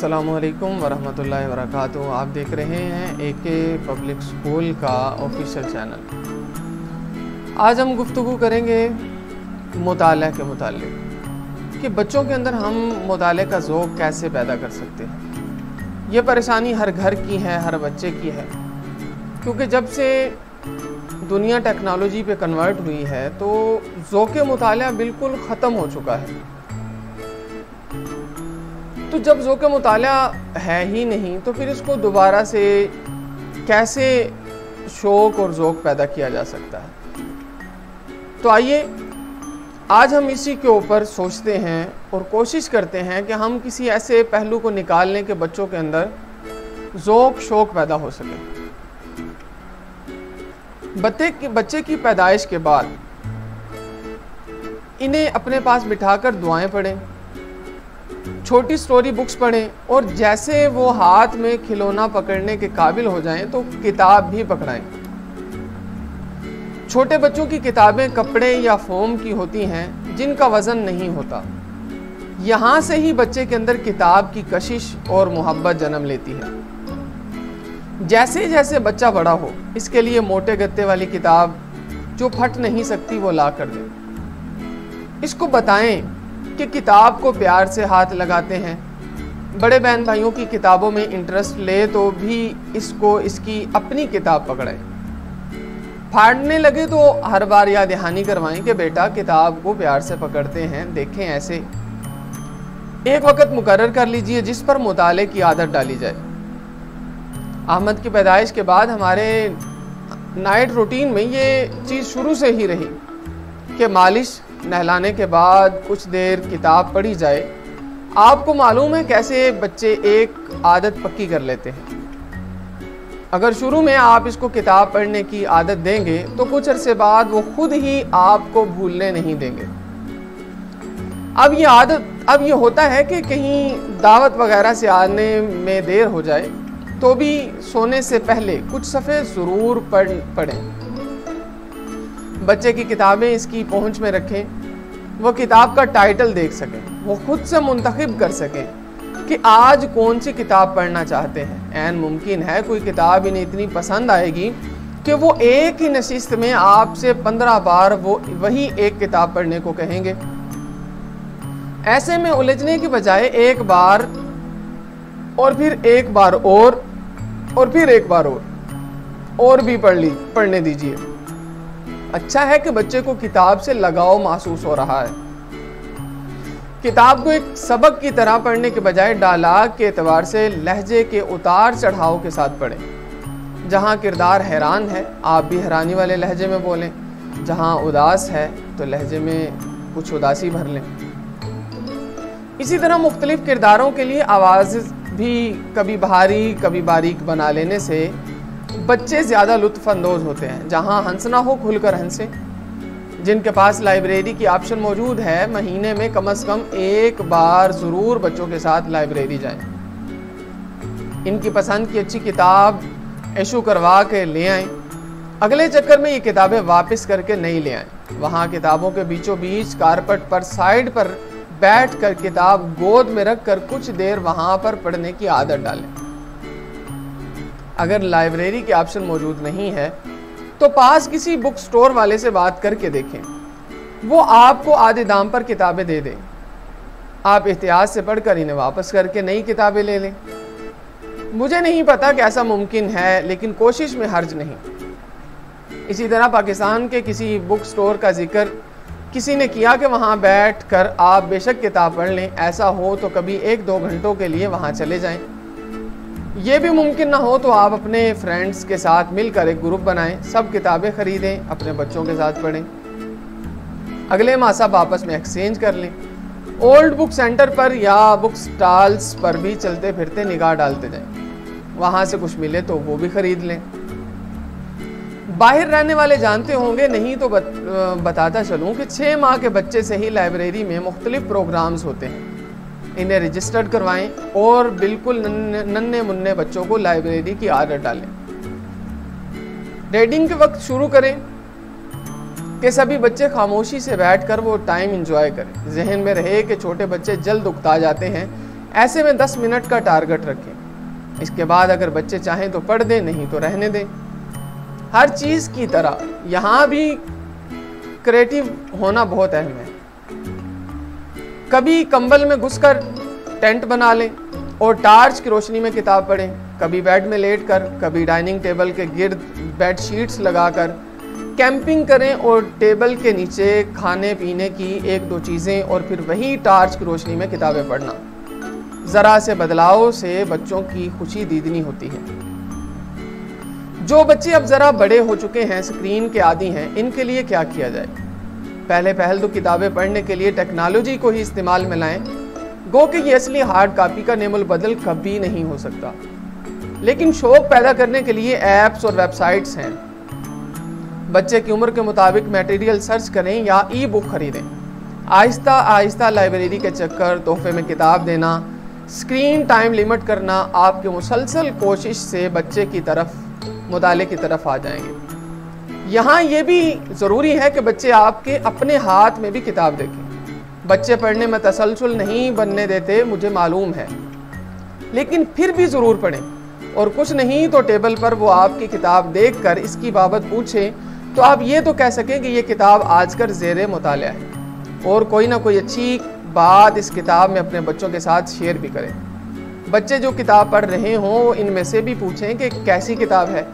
अस्सलामुअलैकुम वरहमतुल्लाहि वबरकातुहू। आप देख रहे हैं एके पब्लिक स्कूल का ऑफिशियल चैनल। आज हम गुफ्तगू करेंगे मुताला के मुताल्लिक़ कि बच्चों के अंदर हम मुताले का ज़ौक़ कैसे पैदा कर सकते हैं। ये परेशानी हर घर की है, हर बच्चे की है, क्योंकि जब से दुनिया टेक्नोलॉजी पे कन्वर्ट हुई है तो ज़ौक़ मुताला बिल्कुल ख़त्म हो चुका है। तो जब ज़ौक़ मुताला है ही नहीं तो फिर इसको दोबारा से कैसे शौक़ और ज़ौक़ पैदा किया जा सकता है। तो आइए आज हम इसी के ऊपर सोचते हैं और कोशिश करते हैं कि हम किसी ऐसे पहलू को निकाल लें कि बच्चों के अंदर ज़ौक़ शौक़ पैदा हो सके। बच्चे की पैदाइश के बाद इन्हें अपने पास बिठाकर दुआएं पढ़ें, छोटी स्टोरी बुक्स पढ़ें और जैसे वो हाथ में खिलौना पकड़ने के काबिल हो जाएं तो किताब भी पकड़ाएं। छोटे बच्चों की किताबें कपड़े या फोम की होती हैं जिनका वज़न नहीं होता। यहाँ से ही बच्चे के अंदर किताब की कशिश और मोहब्बत जन्म लेती है। जैसे जैसे बच्चा बड़ा हो इसके लिए मोटे गत्ते वाली किताब जो फट नहीं सकती वो ला कर दें। इसको बताएं कि किताब को प्यार से हाथ लगाते हैं। बड़े बहन भाइयों की किताबों में इंटरेस्ट ले तो भी इसकी अपनी किताब पकड़ाएं। फाड़ने लगे तो हर बार याद दहानी करवाएं कि बेटा किताब को प्यार से पकड़ते हैं, देखें ऐसे। एक वक्त मुकर्रर कर लीजिए जिस पर मुताले की आदत डाली जाए। अहमद की पैदाइश के बाद हमारे नाइट रूटीन में ये चीज़ शुरू से ही रही कि मालिश नहलाने के बाद कुछ देर किताब पढ़ी जाए। आपको मालूम है कैसे बच्चे एक आदत पक्की कर लेते हैं। अगर शुरू में आप इसको किताब पढ़ने की आदत देंगे तो कुछ अरसे बाद वो खुद ही आपको भूलने नहीं देंगे। अब ये होता है कि कहीं दावत वगैरह से आने में देर हो जाए तो भी सोने से पहले कुछ सफ़े ज़रूर पढ़ें। बच्चे की किताबें इसकी पहुंच में रखें, वो किताब का टाइटल देख सकें, वो खुद से मुंतखब कर सकें कि आज कौन सी किताब पढ़ना चाहते हैं। ऐन मुमकिन है कोई किताब इन्हें इतनी पसंद आएगी कि वो एक ही नशिस्त में आपसे 15 बार वही एक किताब पढ़ने को कहेंगे। ऐसे में उलझने की बजाय एक बार और फिर एक बार और फिर एक बार और भी पढ़ने दीजिए। अच्छा है कि बच्चे को किताब से लगाव महसूस हो रहा है। किताब को एक सबक की तरह पढ़ने के बजाय डायलॉग के एतबार से लहजे के उतार चढ़ाव के साथ पढ़ें। जहाँ किरदार हैरान है आप भी हैरानी वाले लहजे में बोलें, जहाँ उदास है तो लहजे में कुछ उदासी भर लें। इसी तरह मुख्तलिफ किरदारों के लिए आवाज़ भी कभी भारी कभी बारीक बना लेने से बच्चे ज़्यादा लुत्फ़ अंदोज़ होते हैं। जहाँ हंसना हो खुलकर हंसें। जिनके पास लाइब्रेरी की ऑप्शन मौजूद है महीने में कम से कम एक बार ज़रूर बच्चों के साथ लाइब्रेरी जाएं। इनकी पसंद की अच्छी किताब इशू करवा के ले आएं। अगले चक्कर में ये किताबें वापस करके नहीं ले आएं। वहाँ किताबों के बीचों बीच कारपेट पर साइड पर बैठ कर किताब गोद में रख कर कुछ देर वहाँ पर पढ़ने की आदत डालें। अगर लाइब्रेरी के ऑप्शन मौजूद नहीं है तो पास किसी बुक स्टोर वाले से बात करके देखें, वो आपको आधे दाम पर किताबें दे दें। आप एहतियात से पढ़कर इन्हें वापस करके नई किताबें ले लें। मुझे नहीं पता कि ऐसा मुमकिन है, लेकिन कोशिश में हर्ज नहीं। इसी तरह पाकिस्तान के किसी बुक स्टोर का जिक्र किसी ने किया कि वहाँ बैठ कर आप बेशक किताब पढ़ लें। ऐसा हो तो कभी 1-2 घंटों के लिए वहाँ चले जाएं। ये भी मुमकिन ना हो तो आप अपने फ्रेंड्स के साथ मिलकर एक ग्रुप बनाएं, सब किताबें ख़रीदें, अपने बच्चों के साथ पढ़ें। अगले माह सब आपस में एक्सचेंज कर लें। ओल्ड बुक सेंटर पर या बुक स्टॉल्स पर भी चलते फिरते निगाह डालते जाएं। वहाँ से कुछ मिले तो वो भी ख़रीद लें। बाहर रहने वाले जानते होंगे, नहीं तो बताता चलूँ कि 6 माह के बच्चे से ही लाइब्रेरी में मुख्तलिफ प्रोग्राम्स होते हैं। इन्हें रजिस्टर्ड करवाएं और बिल्कुल नन्हे मुन्ने बच्चों को लाइब्रेरी की आदत डालें। रीडिंग के वक्त शुरू करें कि सभी बच्चे खामोशी से बैठकर वो टाइम एंजॉय करें। जहन में रहे कि छोटे बच्चे जल्द उकता जाते हैं, ऐसे में 10 मिनट का टारगेट रखें। इसके बाद अगर बच्चे चाहें तो पढ़ दें, नहीं तो रहने दें। हर चीज़ की तरह यहाँ भी क्रिएटिव होना बहुत अहम है। कभी कंबल में घुसकर टेंट बना लें और टार्च की रोशनी में किताब पढ़ें। कभी बेड में लेटकर, कभी डाइनिंग टेबल के गिर्द बेड शीट्स लगाकर कैंपिंग करें और टेबल के नीचे खाने पीने की 1-2 चीज़ें और फिर वही टार्च की रोशनी में किताबें पढ़ना। ज़रा से बदलाव से बच्चों की खुशी दीदनी होती है। जो बच्चे अब ज़रा बड़े हो चुके हैं, स्क्रीन के आदी हैं, इनके लिए क्या किया जाए? पहले तो किताबें पढ़ने के लिए टेक्नोलॉजी को ही इस्तेमाल में लाएं। गो कि ये असली हार्ड कॉपी का नेमुल बदल कभी नहीं हो सकता, लेकिन शौक पैदा करने के लिए ऐप्स और वेबसाइट्स हैं। बच्चे की उम्र के मुताबिक मटेरियल सर्च करें या ई बुक खरीदें। आहिस्ता आहिस्ता लाइब्रेरी के चक्कर, तोहफे में किताब देना, स्क्रीन टाइम लिमिट करना आपके मुसलसल कोशिश से बच्चे की तरफ, मुताले की तरफ आ जाएंगे। यहाँ ये भी ज़रूरी है कि बच्चे आपके अपने हाथ में भी किताब देखें। बच्चे पढ़ने में तसलसल नहीं बनने देते, मुझे मालूम है, लेकिन फिर भी ज़रूर पढ़ें। और कुछ नहीं तो टेबल पर वो आपकी किताब देखकर इसकी बाबत पूछें तो आप ये तो कह सकें कि ये किताब आजकल ज़ेरे मुताला है, और कोई ना कोई अच्छी बात इस किताब में अपने बच्चों के साथ शेयर भी करें। बच्चे जो किताब पढ़ रहे हों इनमें से भी पूछें कि कैसी किताब है,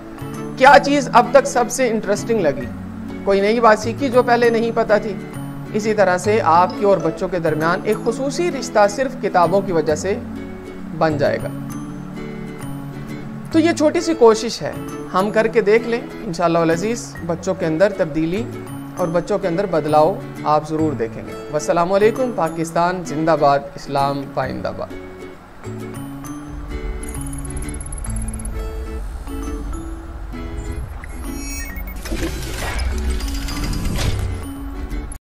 क्या चीज़ अब तक सबसे इंटरेस्टिंग लगी, कोई नई बात सीखी जो पहले नहीं पता थी। इसी तरह से आपके और बच्चों के दरमियान एक खुसूसी रिश्ता सिर्फ किताबों की वजह से बन जाएगा। तो ये छोटी सी कोशिश है, हम करके देख लें। इंशाअल्लाह अल अज़ीज़ बच्चों के अंदर तब्दीली और बच्चों के अंदर बदलाव आप ज़रूर देखेंगे। वस्सलामु अलैकुम। पाकिस्तान जिंदाबाद, इस्लाम पाइंदाबाद। you